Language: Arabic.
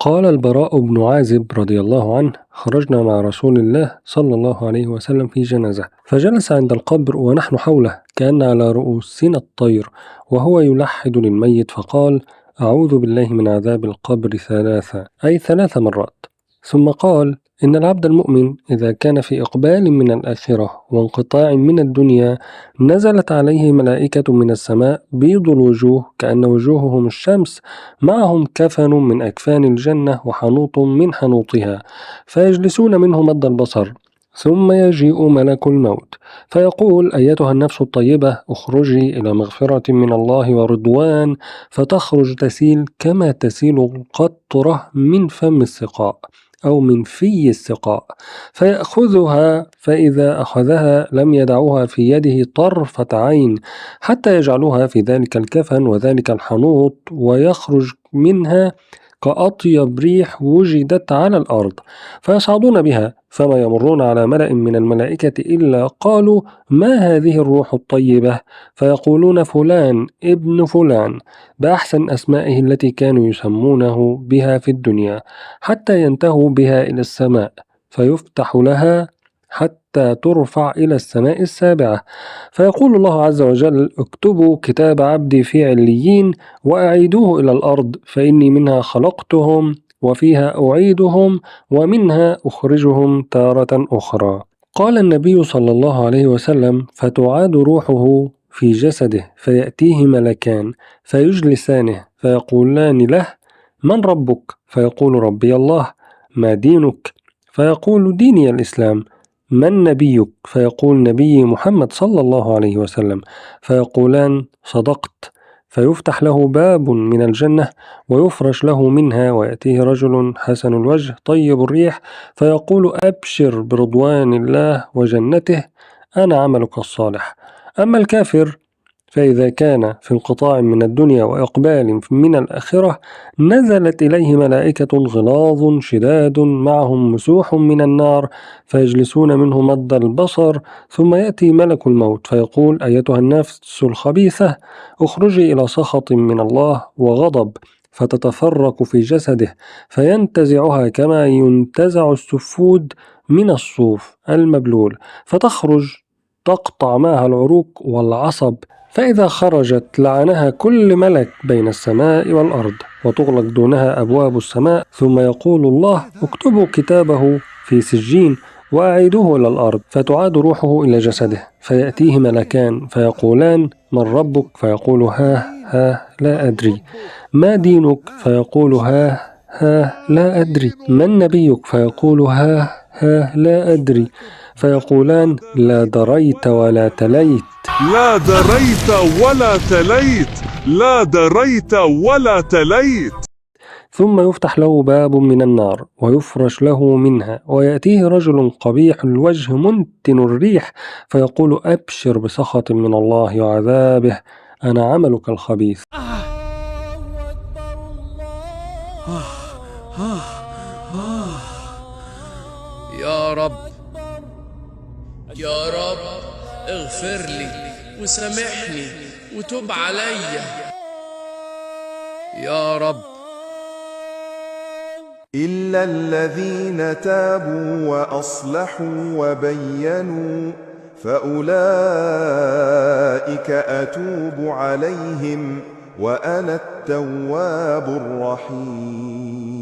قال البراء بن عازب رضي الله عنه: خرجنا مع رسول الله صلى الله عليه وسلم في جنازة، فجلس عند القبر ونحن حوله كأن على رؤوسنا الطير، وهو يلحد للميت فقال: أعوذ بالله من عذاب القبر ثلاثة، أي 3 مرات. ثم قال: إن العبد المؤمن إذا كان في إقبال من الآخرة وانقطاع من الدنيا نزلت عليه ملائكة من السماء بيض الوجوه كأن وجوههم الشمس، معهم كفن من أكفان الجنة وحنوط من حنوطها، فيجلسون منه مد البصر، ثم يجيء ملك الموت فيقول: أيتها النفس الطيبة اخرجي إلى مغفرة من الله ورضوان، فتخرج تسيل كما تسيل القطرة من فم السقاء أو من في السقاء، فيأخذها، فإذا أخذها لم يدعوها في يده طرفة عين حتى يجعلوها في ذلك الكفن وذلك الحنوط، ويخرج منها كأطيب ريح وجدت على الأرض، فيصعدون بها، فما يمرون على ملأ من الملائكة إلا قالوا: ما هذه الروح الطيبة؟ فيقولون: فلان ابن فلان، بأحسن أسمائه التي كانوا يسمونه بها في الدنيا، حتى ينتهوا بها إلى السماء، فيفتح لها حتى ترفع إلى السماء السابعة، فيقول الله عز وجل: اكتبوا كتاب عبدي في عليين وأعيدوه إلى الأرض، فإني منها خلقتهم وفيها أعيدهم ومنها أخرجهم تارة أخرى. قال النبي صلى الله عليه وسلم: فتعاد روحه في جسده، فيأتيه ملكان فيجلسانه فيقولان له: من ربك؟ فيقول: ربي الله. ما دينك؟ فيقول: ديني الإسلام. من نبيك؟ فيقول: نبي محمد صلى الله عليه وسلم. فيقولان: صدقت. فيفتح له باب من الجنة ويفرش له منها، ويأتيه رجل حسن الوجه طيب الريح فيقول: أبشر برضوان الله وجنته، أنا عملك الصالح. أما الكافر فإذا كان في انقطاع من الدنيا وإقبال من الآخرة نزلت إليه ملائكة غلاظ شداد معهم مسوح من النار، فيجلسون منه مد البصر، ثم يأتي ملك الموت فيقول: أيتها النفس الخبيثة اخرجي إلى سخط من الله وغضب، فتتفرق في جسده فينتزعها كما ينتزع السفود من الصوف المبلول، فتخرج تقطع معها العروق والعصب، فإذا خرجت لعنها كل ملك بين السماء والأرض، وتغلق دونها أبواب السماء، ثم يقول الله: اكتبوا كتابه في سجين وأعيدوه إلى الأرض، فتعاد روحه إلى جسده، فيأتيه ملكان فيقولان: من ربك؟ فيقول: ها لا أدري. ما دينك؟ فيقول: ها لا أدري. من نبيك؟ فيقول: ها لا أدري. فيقولان: لا دريت ولا تليت. لا دريت ولا تليت، لا دريت ولا تليت. ثم يفتح له باب من النار ويفرش له منها، ويأتيه رجل قبيح الوجه منتن الريح فيقول: أبشر بسخط من الله وعذابه، أنا عملك الخبيث. يا رب، يا رب اغفر لي وسامحني وتوب عليا يا رب. إلا الذين تابوا وأصلحوا وبينوا فأولئك أتوب عليهم وأنا التواب الرحيم.